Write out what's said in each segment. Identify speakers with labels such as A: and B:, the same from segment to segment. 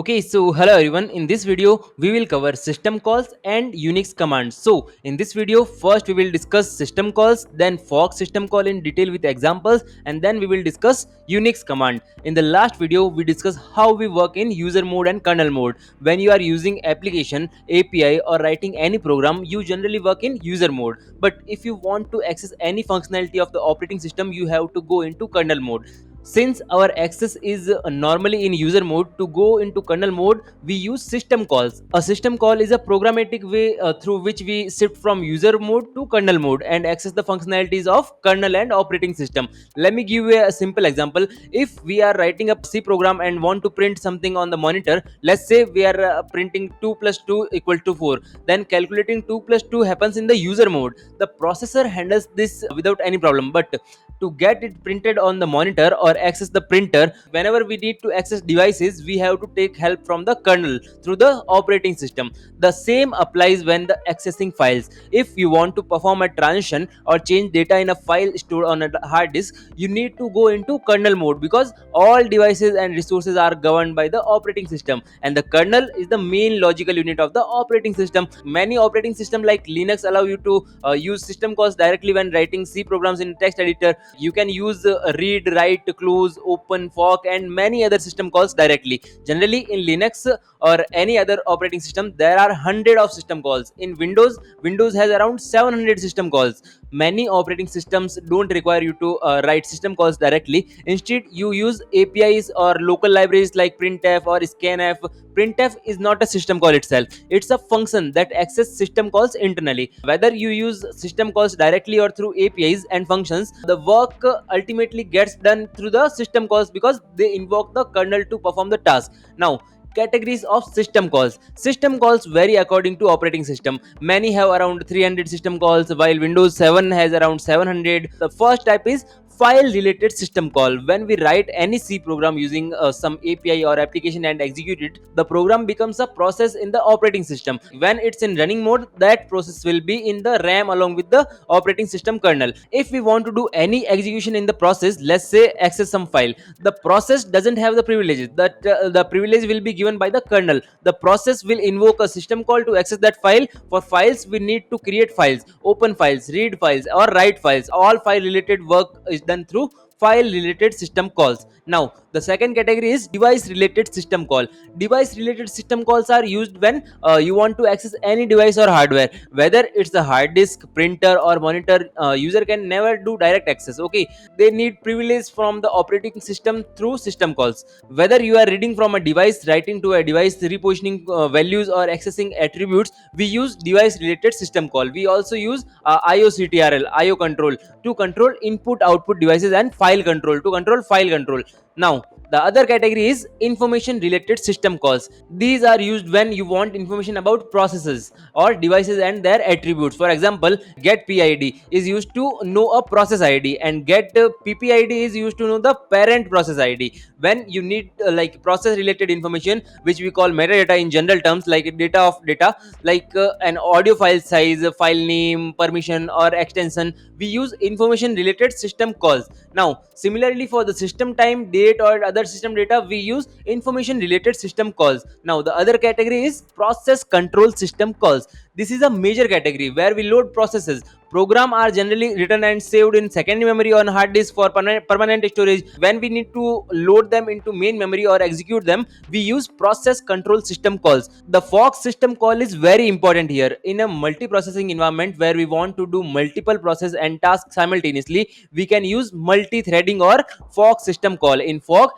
A: Okay, so hello everyone. In this video, we will cover system calls and Unix commands. So in this video, first we will discuss system calls, then fork system call in detail with examples, and then we will discuss Unix command. In the last video, we discussed how we work in user mode and kernel mode. When you are using application, API or writing any program, you generally work in user mode. But if you want to access any functionality of the operating system, you have to go into kernel mode. Since our access is normally in user mode, to go into kernel mode we use system calls. A system call is a programmatic way through which we shift from user mode to kernel mode and access the functionalities of kernel and operating system. Let me give you a simple example. If we are writing a C program and want to print something on the monitor, let's say we are printing 2 plus 2 equal to 4, then calculating 2 plus 2 happens in the user mode. The processor handles this without any problem, but to get it printed on the monitor or access the printer, whenever we need to access devices, we have to take help from the kernel through the operating system. The same applies when the accessing files. If you want to perform a transition or change data in a file stored on a hard disk, you need to go into kernel mode, because all devices and resources are governed by the operating system, and the kernel is the main logical unit of the operating system. Many operating systems like Linux allow you to use system calls directly when writing C programs in text editor. You can use read, write, close, open, fork and many other system calls directly. Generally in Linux or any other operating system, there are hundred of system calls. In Windows has around 700 system calls. Many operating systems don't require you to write system calls directly. Instead you use APIs or local libraries like printf or scanf. Printf is not a system call itself, it's a function that access system calls internally. Whether you use system calls directly or through APIs and functions, the work ultimately gets done through the system calls, because they invoke the kernel to perform the task. Now, categories of system calls. System calls vary according to operating system. Many have around 300 system calls, while Windows 7 has around 700. The first type is file related system call. When we write any C program using some API or application and execute it, the program becomes a process in the operating system. When it's in running mode, that process will be in the RAM along with the operating system kernel. If we want to do any execution in the process, let's say access some file, the process doesn't have the privileges. That the privilege will be given by the kernel. The process will invoke a system call to access that file. For files, we need to create files, open files, read files or write files. All file related work is done through file related system calls. Now the second category is device related system call. Device related system calls are used when you want to access any device or hardware, whether it's a hard disk, printer or monitor. User can never do direct access. Okay, they need privilege from the operating system through system calls. Whether you are reading from a device, writing to a device, repositioning values or accessing attributes, we use device related system call. We also use IO control to control input output devices, and file control to control file control. Now the other category is information related system calls. These are used when you want information about processes or devices and their attributes. For example, get PID is used to know a process ID, and get PPID is used to know the parent process ID. When you need like process related information, which we call metadata in general terms, like data of data, like an audio file size, file name, permission or extension, we use information related system calls. Now similarly, for the system time, date or other system data, we use information related system calls. Now the other category is process control system calls. This is a major category where we load processes. Program are generally written and saved in secondary memory on hard disk for permanent storage. When we need to load them into main memory or execute them, we use process control system calls. The fork system call is very important here. In a multiprocessing environment where we want to do multiple process and tasks simultaneously, we can use multi-threading or fork system call. In fork,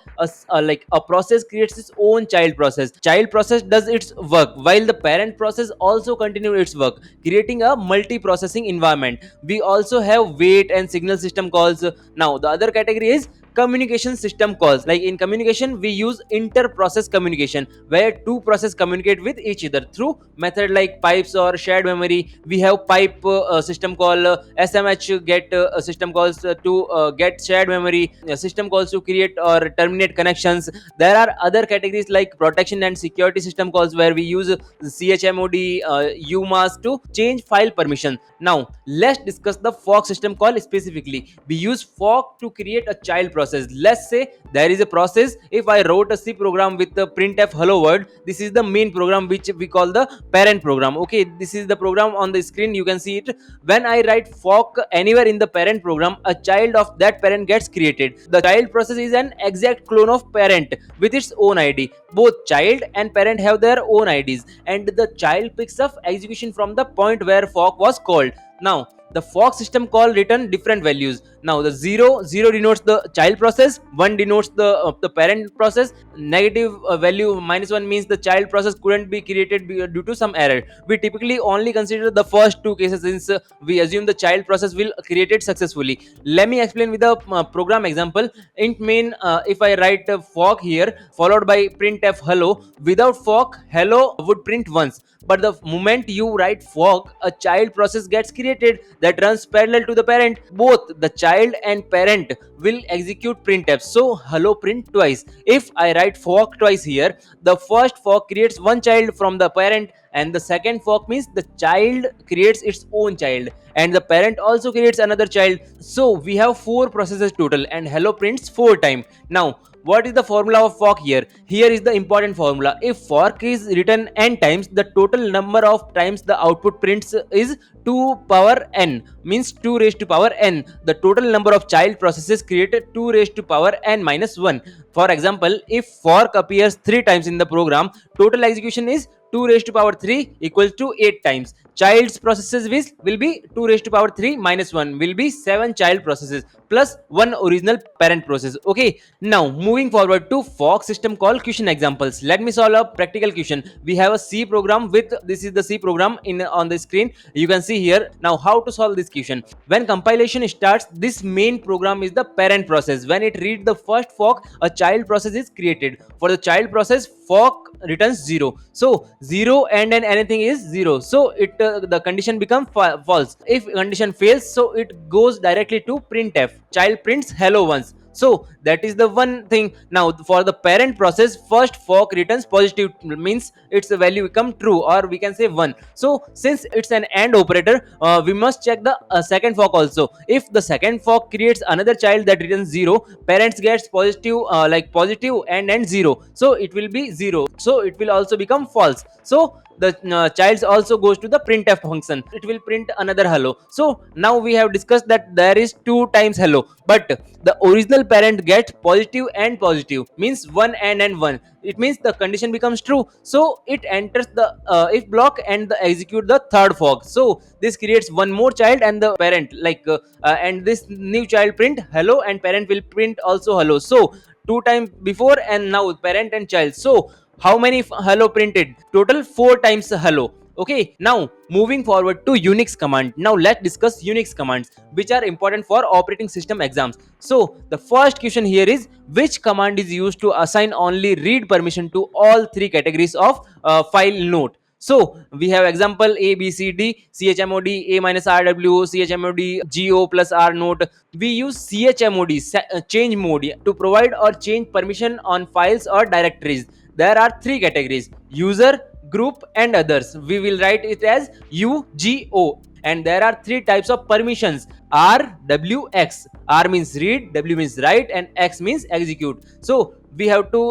A: like a process creates its own child process. Child process does its work while the parent process also continues its work, creating a multi-processing environment. We also have wait and signal system calls. Now the other category is communication system calls. Like in communication, we use inter-process communication, where two processes communicate with each other through method like pipes or shared memory. We have pipe system call, SMH get system calls to get shared memory, system calls to create or terminate connections. There are other categories like protection and security system calls, where we use chmod, umask to change file permission. Now let's discuss the fork system call specifically. We use fork to create a child process. process. Let's say there is a process. If I wrote a C program with the printf hello world, this is the main program which we call the parent program. Okay, this is the program on the screen, you can see it. When I write fork anywhere in the parent program, a child of that parent gets created. The child process is an exact clone of parent with its own id. Both child and parent have their own ids, and the child picks up execution from the point where fork was called. Now the fork system call return different values. Now the 0 denotes the child process, 1 denotes the parent process, negative value -1 means the child process couldn't be created due to some error. We typically only consider the first two cases, since we assume the child process will create it successfully. Let me explain with a program example. Int main, if I write fork here followed by printf hello, without fork hello would print once, but the moment you write fork, a child process gets created that runs parallel to the parent. Both the child and parent will execute printf, so hello print twice. If I write fork twice here, the first fork creates one child from the parent, and the second fork means the child creates its own child, and the parent also creates another child. So we have four processes total, and hello prints 4 times. Now what is the formula of fork here? Here is the important formula. If fork is written n times, the total number of times the output prints is 2 power n, means 2 raised to power n. The total number of child processes created 2 raised to power n minus 1. For example, if fork appears 3 times in the program, total execution is 2 raised to power 3 equals to 8 times. Child's processes will be 2 raised to power 3 minus 1 will be 7 child processes plus 1 original parent process. Okay, now moving forward to fork system call question examples. Let me solve a practical question. We have a C program with, this is the C program in on the screen, you can see here. Now how to solve this question? When compilation starts, this main program is the parent process. When it reads the first fork, a child process is created. For the child process, fork returns 0, so 0 and then anything is 0, so it the condition becomes false. If condition fails, so it goes directly to printf, child prints hello once. So that is the one thing. Now for the parent process, first fork returns positive, means its value become true, or we can say 1. So since it's an AND operator, we must check the second fork also. If the second fork creates another child that returns 0, parents gets positive, like positive and 0, so it will be 0, so it will also become false. So the child also goes to the printf function, it will print another hello. So now we have discussed that there is 2 times hello, but the original parent gets positive and positive, means 1 and 1. It means the condition becomes true, so it enters the if block and the execute the third fork. So this creates one more child and the parent, like and this new child print hello, and parent will print also hello. So 2 times before and now parent and child. So how many hello printed? Total 4 times hello. Okay, now moving forward to Unix command. Now let's discuss Unix commands, which are important for operating system exams. So the first question here is, which command is used to assign only read permission to all 3 categories of file note? So we have example A, B, C, D, chmod a minus rw, chmod go plus r note. We use chmod change mode to provide or change permission on files or directories. There are 3 categories: user, group and others. We will write it as UGO. And there are 3 types of permissions: R, W, X. R means read, W means write, and X means execute. So we have to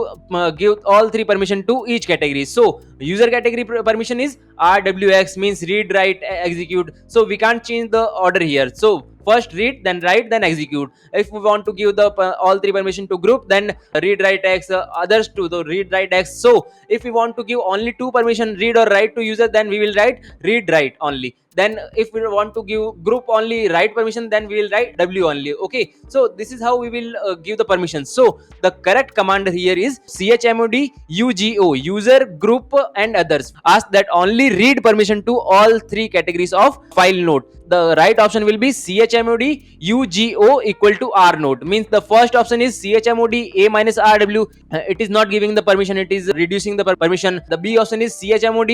A: give all 3 permission to each category. So user category permission is RWX, means read, write, execute. So we can't change the order here. So first read, then write, then execute. If we want to give the all 3 permission to group, then read, write, X, others to the read, write, X. So if we want to give only 2 permission, read or write to user, then we will write read, write only. Then if we want to give group only write permission, then we will write W only. Okay, so this is how we will give the permissions. So the correct command here is chmod ugo, user, group and others. Ask that only read permission to all 3 categories of file note. The right option will be chmod ugo equal to r note, means the first option is chmod a minus rw. It is not giving the permission, it is reducing the permission. The B option is chmod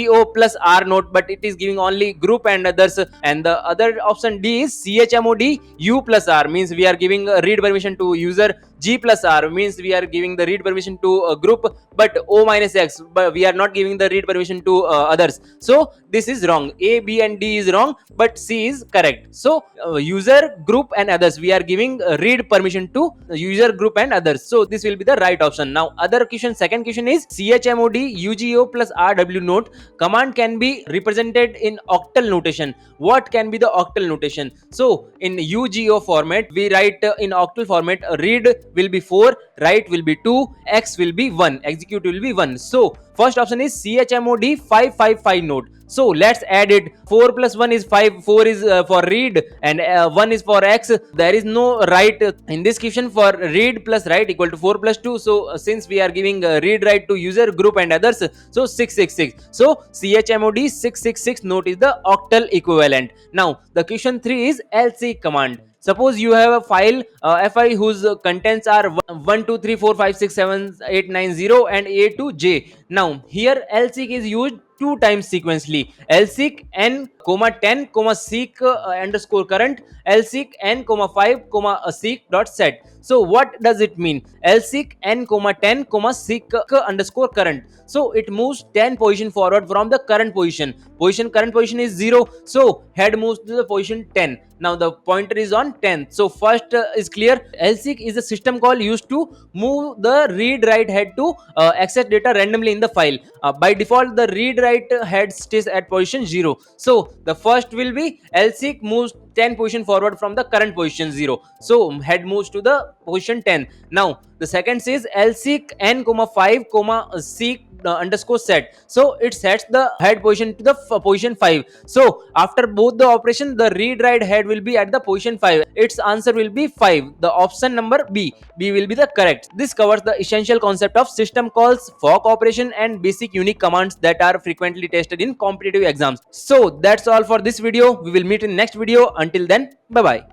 A: go plus r note, but it is giving only group and others. And the other option D is chmod u plus r, means we are giving read permission to user, G plus R means we are giving the read permission to a group, but O minus X, but we are not giving the read permission to others. So this is wrong. A, B and D is wrong, but C is correct. So user, group and others, we are giving read permission to user, group and others. So this will be the right option. Now other question, second question is chmod UGO plus RW note command can be represented in octal notation. What can be the octal notation? So in UGO format, we write in octal format, read will be 4, write will be 2, X will be 1, execute will be 1. So first option is chmod 555 note. So let's add it. 4 plus 1 is 5. 4 is for read and 1 is for X. There is no write in this question for read plus write equal to 4 plus 2. So since we are giving read write to user, group and others, so 666. So chmod 666 note is the octal equivalent. Now the question 3 is lseek command. Suppose you have a file fi whose contents are 1 2 3 4 5 6 7 8 9 0 and A to J. Now here lseek is used two times sequentially. Lseek n comma 10 comma seek underscore current, lseek n comma 5 comma seek dot set. So what does it mean? Lseek n comma 10 comma seek underscore current. So it moves 10 position forward from the current position. Current position is 0, so head moves to the position 10. Now the pointer is on 10. So first is clear. lseek is a system call used to move the read write head to access data randomly in the file. By default the read write head stays at position 0. So the first will be lseek moves 10 position forward from the current position 0. So head moves to the position 10. Now the second says lseek n comma 5 comma seek underscore set. So it sets the head position to the position 5. So after both the operation, the read write head will be at the position 5. Its answer will be 5. The option number B will be the correct. This covers the essential concept of system calls, fork operation and basic unique commands that are frequently tested in competitive exams. So that's all for this video. We will meet in next video. Until then, bye bye.